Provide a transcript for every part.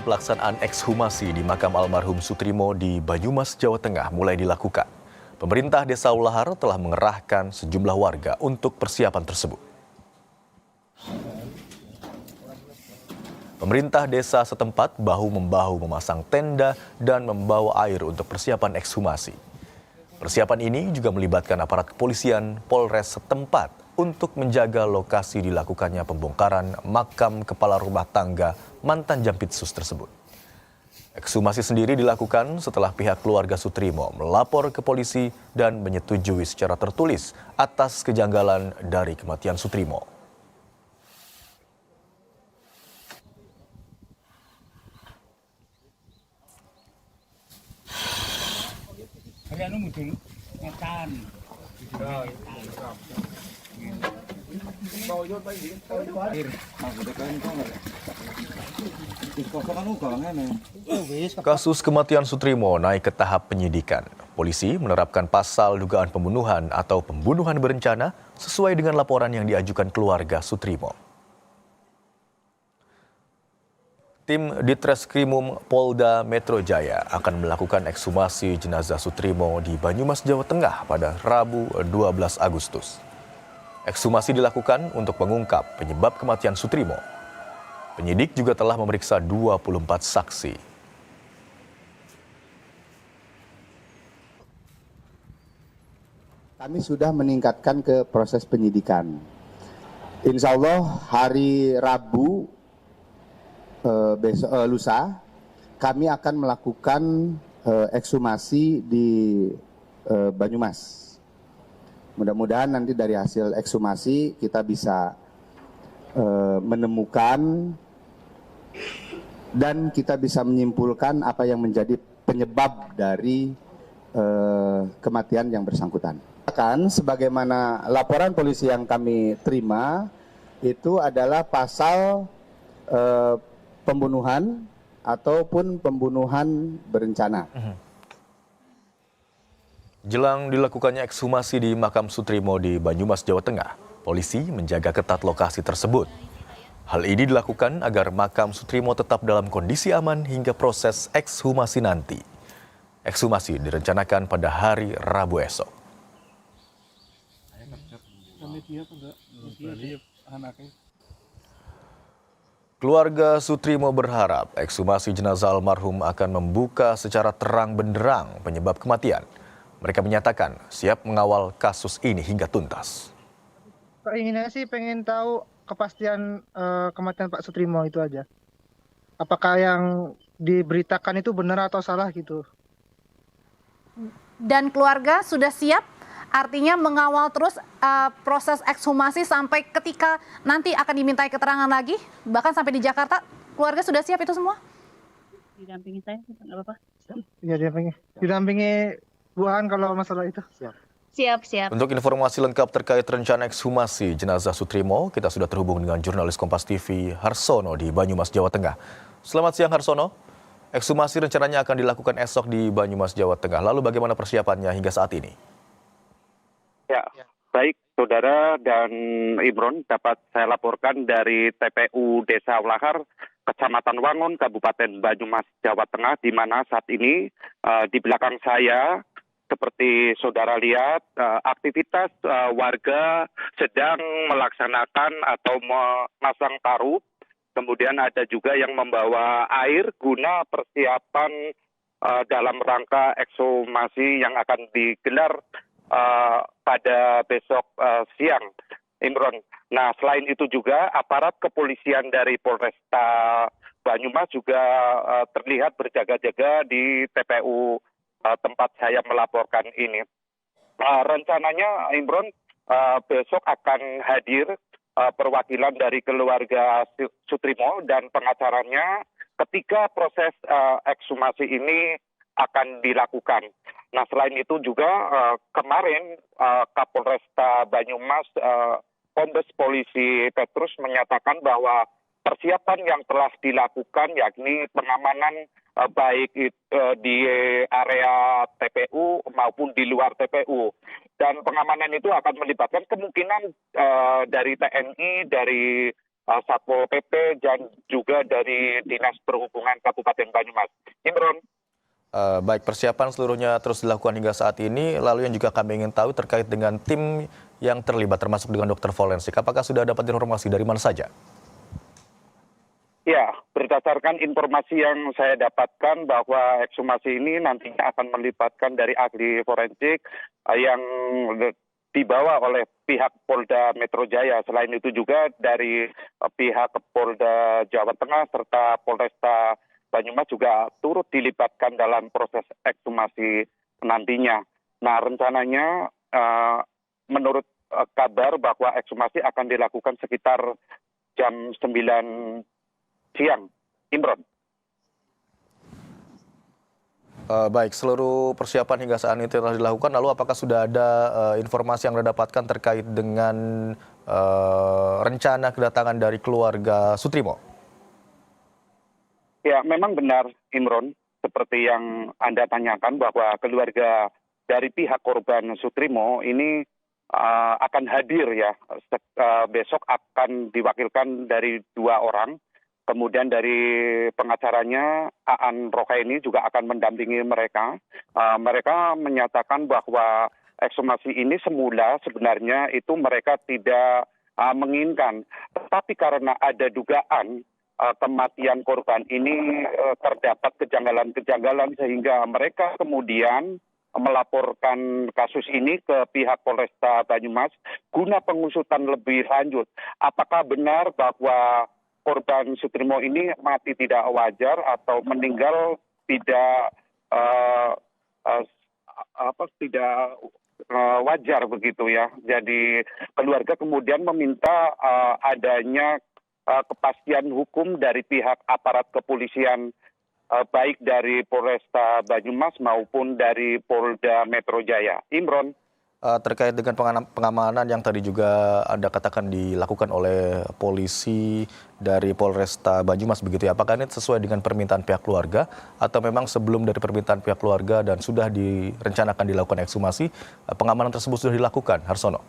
pelaksanaan ekshumasi di makam almarhum Sutrimo di Banyumas, Jawa Tengah mulai dilakukan. Pemerintah Desa Ulahar telah mengerahkan sejumlah warga untuk persiapan tersebut. Pemerintah desa setempat bahu-membahu memasang tenda dan membawa air untuk persiapan ekshumasi. Persiapan ini juga melibatkan aparat kepolisian Polres setempat untuk menjaga lokasi dilakukannya pembongkaran makam kepala rumah tangga mantan Jampitsus tersebut. Ekshumasi sendiri dilakukan setelah pihak keluarga Sutrimo melapor ke polisi dan menyetujui secara tertulis atas kejanggalan dari kematian Sutrimo. Kasus kematian Sutrimo naik ke tahap penyidikan. Polisi menerapkan pasal dugaan pembunuhan atau pembunuhan berencana sesuai dengan laporan yang diajukan keluarga Sutrimo. Tim Ditreskrimum Polda Metro Jaya akan melakukan ekshumasi jenazah Sutrimo di Banyumas, Jawa Tengah pada Rabu 12 Agustus. Ekshumasi dilakukan untuk mengungkap penyebab kematian Sutrimo. Penyidik juga telah memeriksa 24 saksi. Kami sudah meningkatkan ke proses penyidikan. Insya Allah hari Rabu lusa kami akan melakukan ekshumasi di Banyumas. Mudah-mudahan nanti dari hasil ekshumasi kita bisa menemukan dan kita bisa menyimpulkan apa yang menjadi penyebab dari kematian yang bersangkutan. Kan sebagaimana laporan polisi yang kami terima itu adalah pasal pembunuhan ataupun pembunuhan berencana. Jelang dilakukannya ekshumasi di makam Sutrimo di Banyumas, Jawa Tengah, polisi menjaga ketat lokasi tersebut. Hal ini dilakukan agar makam Sutrimo tetap dalam kondisi aman hingga proses ekshumasi nanti. Ekshumasi direncanakan pada hari Rabu esok. Keluarga Sutrimo berharap ekshumasi jenazah almarhum akan membuka secara terang benderang penyebab kematian. Mereka menyatakan siap mengawal kasus ini hingga tuntas. Keinginannya sih pengen tahu kepastian kematian Pak Sutrimo itu aja. Apakah yang diberitakan itu benar atau salah gitu. Dan keluarga sudah siap, artinya mengawal terus proses ekshumasi sampai ketika nanti akan dimintai keterangan lagi, bahkan sampai di Jakarta, keluarga sudah siap itu semua? Didampingi saya, nggak apa-apa. Iya, didampingi Buan kalau masalah itu. Siap. Untuk informasi lengkap terkait rencana ekshumasi jenazah Sutrimo, kita sudah terhubung dengan jurnalis Kompas TV Harsono di Banyumas, Jawa Tengah. Selamat siang Harsono. Ekshumasi rencananya akan dilakukan esok di Banyumas, Jawa Tengah. Lalu bagaimana persiapannya hingga saat ini? Ya, baik Saudara dan Imron, dapat saya laporkan dari TPU Desa Ulahar, Kecamatan Wangun, Kabupaten Banyumas, Jawa Tengah, di mana saat ini di belakang saya, seperti saudara lihat, aktivitas warga sedang melaksanakan atau memasang taruh. Kemudian ada juga yang membawa air guna persiapan dalam rangka ekshumasi yang akan digelar pada besok siang, Imron. Nah, selain itu juga aparat kepolisian dari Polresta Banyumas juga terlihat berjaga-jaga di TPU tempat saya melaporkan ini. Rencananya, Imron, besok akan hadir perwakilan dari keluarga Sutrimo dan pengacaranya ketika proses ekshumasi ini akan dilakukan. Nah, selain itu juga kemarin Kapolresta Banyumas Kombes Polisi Petrus menyatakan bahwa persiapan yang telah dilakukan yakni pengamanan baik di area TPU maupun di luar TPU. Dan pengamanan itu akan melibatkan kemungkinan dari TNI, dari Satpol PP dan juga dari Dinas Perhubungan Kabupaten Banyumas. Imron. Baik, persiapan seluruhnya terus dilakukan hingga saat ini. Lalu yang juga kami ingin tahu terkait dengan tim yang terlibat termasuk dengan dokter forensik. Apakah sudah dapat informasi dari mana saja? Ya, berdasarkan informasi yang saya dapatkan bahwa ekshumasi ini nantinya akan melibatkan dari ahli forensik yang dibawa oleh pihak Polda Metro Jaya. Selain itu juga dari pihak Polda Jawa Tengah serta Polresta Banyumas juga turut dilibatkan dalam proses ekshumasi nantinya. Nah, rencananya menurut kabar bahwa ekshumasi akan dilakukan sekitar jam 9 siang. Imron. Baik, seluruh persiapan hingga saat ini telah dilakukan. Lalu apakah sudah ada informasi yang Anda dapatkan terkait dengan rencana kedatangan dari keluarga Sutrimo? Ya, memang benar, Imron, seperti yang Anda tanyakan bahwa keluarga dari pihak korban Sutrimo ini akan hadir ya. Besok akan diwakilkan dari 2 orang. Kemudian dari pengacaranya Aan Rohaini juga akan mendampingi mereka. Mereka menyatakan bahwa ekshumasi ini semula sebenarnya itu mereka tidak menginginkan. Tetapi karena ada dugaan kematian korban ini terdapat kejanggalan-kejanggalan sehingga mereka kemudian melaporkan kasus ini ke pihak Polresta Banyumas guna pengusutan lebih lanjut. Apakah benar bahwa korban Sutrimo ini mati tidak wajar atau meninggal tidak wajar begitu ya. Jadi keluarga kemudian meminta adanya kepastian hukum dari pihak aparat kepolisian baik dari Polresta Banyumas maupun dari Polda Metro Jaya. Imron. Terkait dengan pengamanan yang tadi juga Anda katakan dilakukan oleh polisi dari Polresta Banyumas begitu ya. Apakah ini sesuai dengan permintaan pihak keluarga atau memang sebelum dari permintaan pihak keluarga dan sudah direncanakan dilakukan ekshumasi, pengamanan tersebut sudah dilakukan, Harsono?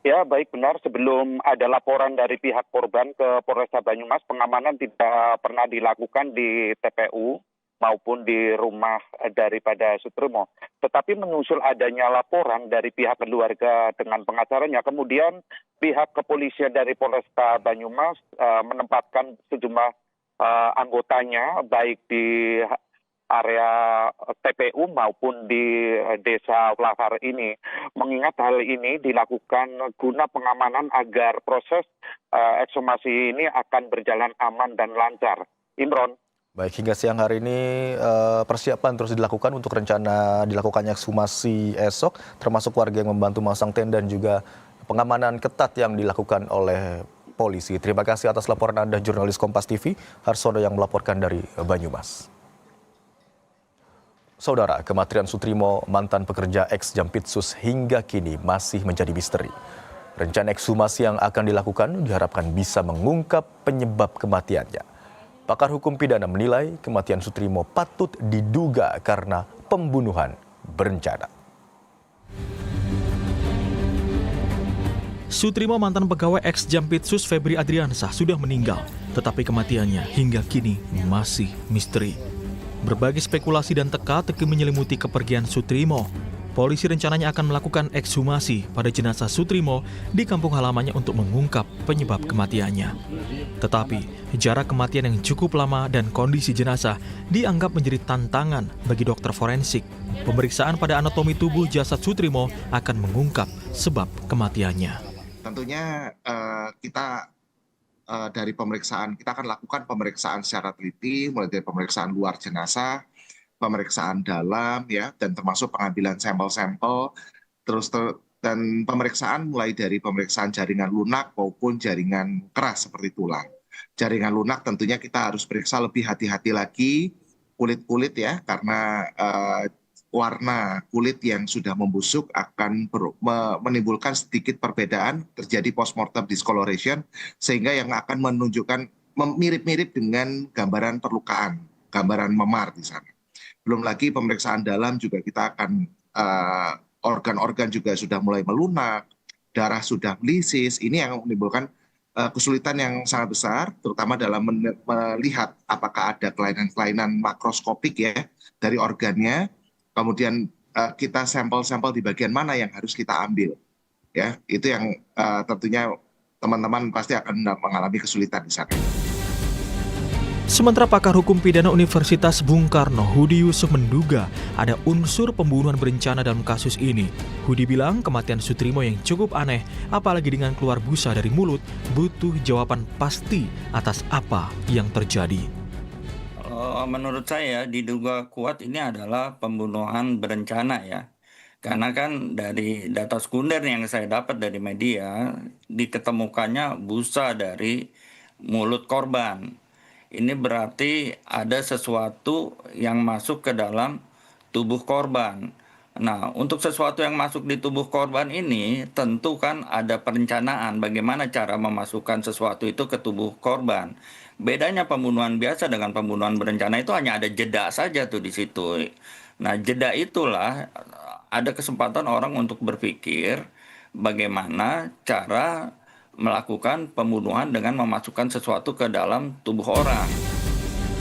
Ya, baik benar. Sebelum ada laporan dari pihak korban ke Polresta Banyumas, pengamanan tidak pernah dilakukan di TPU maupun di rumah daripada Sutrimo. Tetapi menyusul adanya laporan dari pihak keluarga dengan pengacaranya, kemudian pihak kepolisian dari Polresta Banyumas menempatkan sejumlah anggotanya baik di area TPU maupun di Desa Lahar ini. Mengingat hal ini dilakukan guna pengamanan agar proses ekshumasi ini akan berjalan aman dan lancar. Imron. Baik, hingga siang hari ini persiapan terus dilakukan untuk rencana dilakukannya ekshumasi esok, termasuk warga yang membantu masang tenda dan juga pengamanan ketat yang dilakukan oleh polisi. Terima kasih atas laporan Anda, jurnalis Kompas TV, Harsono yang melaporkan dari Banyumas. Saudara, kematian Sutrimo, mantan pekerja ex-Jampitsus hingga kini masih menjadi misteri. Rencana ekshumasi yang akan dilakukan diharapkan bisa mengungkap penyebab kematiannya. Pakar hukum pidana menilai kematian Sutrimo patut diduga karena pembunuhan berencana. Sutrimo, mantan pegawai ex-Jampitsus Febri Adriansah, sudah meninggal, tetapi kematiannya hingga kini masih misteri. Berbagai spekulasi dan teka-teki menyelimuti kepergian Sutrimo. Polisi rencananya akan melakukan ekshumasi pada jenazah Sutrimo di kampung halamannya untuk mengungkap penyebab kematiannya. Tetapi, jarak kematian yang cukup lama dan kondisi jenazah dianggap menjadi tantangan bagi dokter forensik. Pemeriksaan pada anatomi tubuh jasad Sutrimo akan mengungkap sebab kematiannya. Tentunya kita dari pemeriksaan, kita akan lakukan pemeriksaan secara teliti, mulai dari pemeriksaan luar jenazah, pemeriksaan dalam, ya, dan termasuk pengambilan sampel-sampel, dan pemeriksaan mulai dari pemeriksaan jaringan lunak maupun jaringan keras seperti tulang. Jaringan lunak tentunya kita harus periksa lebih hati-hati lagi, kulit-kulit ya, karena warna kulit yang sudah membusuk akan menimbulkan sedikit perbedaan, terjadi postmortem discoloration, sehingga yang akan menunjukkan mirip-mirip dengan gambaran perlukaan, gambaran memar di sana. Belum lagi pemeriksaan dalam juga kita akan organ-organ juga sudah mulai melunak, darah sudah melisis, ini yang menimbulkan kesulitan yang sangat besar, terutama dalam melihat apakah ada kelainan-kelainan makroskopik ya dari organnya, kemudian kita sampel-sampel di bagian mana yang harus kita ambil, ya itu yang tentunya teman-teman pasti akan mengalami kesulitan di sana. Sementara pakar hukum pidana Universitas Bung Karno, Hudi Yusuf menduga ada unsur pembunuhan berencana dalam kasus ini. Hudi bilang kematian Sutrimo yang cukup aneh, apalagi dengan keluar busa dari mulut, butuh jawaban pasti atas apa yang terjadi. Menurut saya diduga kuat ini adalah pembunuhan berencana ya. Karena kan dari data sekunder yang saya dapat dari media, diketemukannya busa dari mulut korban. Ini berarti ada sesuatu yang masuk ke dalam tubuh korban. Nah, untuk sesuatu yang masuk di tubuh korban ini tentu kan ada perencanaan bagaimana cara memasukkan sesuatu itu ke tubuh korban. Bedanya pembunuhan biasa dengan pembunuhan berencana itu hanya ada jeda saja tuh di situ. Nah, jeda itulah ada kesempatan orang untuk berpikir bagaimana cara melakukan pembunuhan dengan memasukkan sesuatu ke dalam tubuh orang.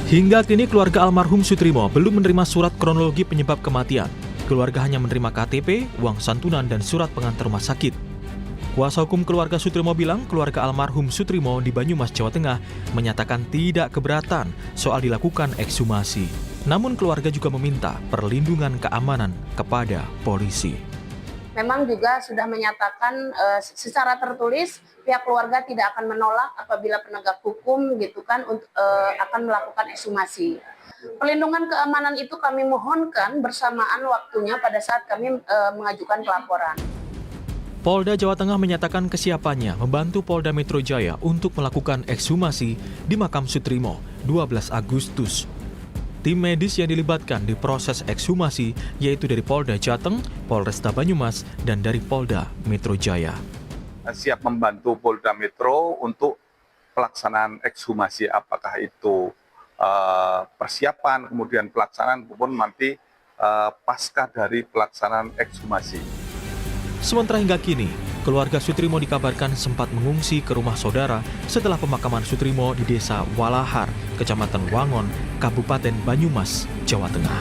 Hingga kini keluarga almarhum Sutrimo belum menerima surat kronologi penyebab kematian. Keluarga hanya menerima KTP, uang santunan, dan surat pengantar rumah sakit. Kuasa hukum keluarga Sutrimo bilang keluarga almarhum Sutrimo di Banyumas, Jawa Tengah menyatakan tidak keberatan soal dilakukan ekshumasi. Namun keluarga juga meminta perlindungan keamanan kepada polisi. Memang juga sudah menyatakan secara tertulis pihak keluarga tidak akan menolak apabila penegak hukum gitu kan akan melakukan ekshumasi. Perlindungan keamanan itu kami mohonkan bersamaan waktunya pada saat kami mengajukan pelaporan. Polda Jawa Tengah menyatakan kesiapannya membantu Polda Metro Jaya untuk melakukan ekshumasi di makam Sutrimo 12 Agustus. Tim medis yang dilibatkan di proses ekshumasi yaitu dari Polda Jateng, Polresta Banyumas, dan dari Polda Metro Jaya. Siap membantu Polda Metro untuk pelaksanaan ekshumasi, apakah itu persiapan, kemudian pelaksanaan, maupun nanti pasca dari pelaksanaan ekshumasi. Sementara hingga kini, keluarga Sutrimo dikabarkan sempat mengungsi ke rumah saudara setelah pemakaman Sutrimo di Desa Walahar, Kecamatan Wangon, Kabupaten Banyumas, Jawa Tengah.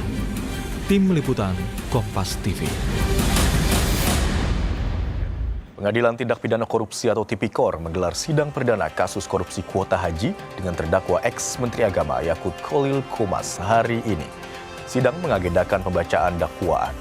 Tim Liputan Kompas TV. Pengadilan Tindak Pidana Korupsi atau Tipikor menggelar sidang perdana kasus korupsi kuota haji dengan terdakwa ex-Menteri Agama Yakut Khalil Qomas hari ini. Sidang mengagendakan pembacaan dakwaan.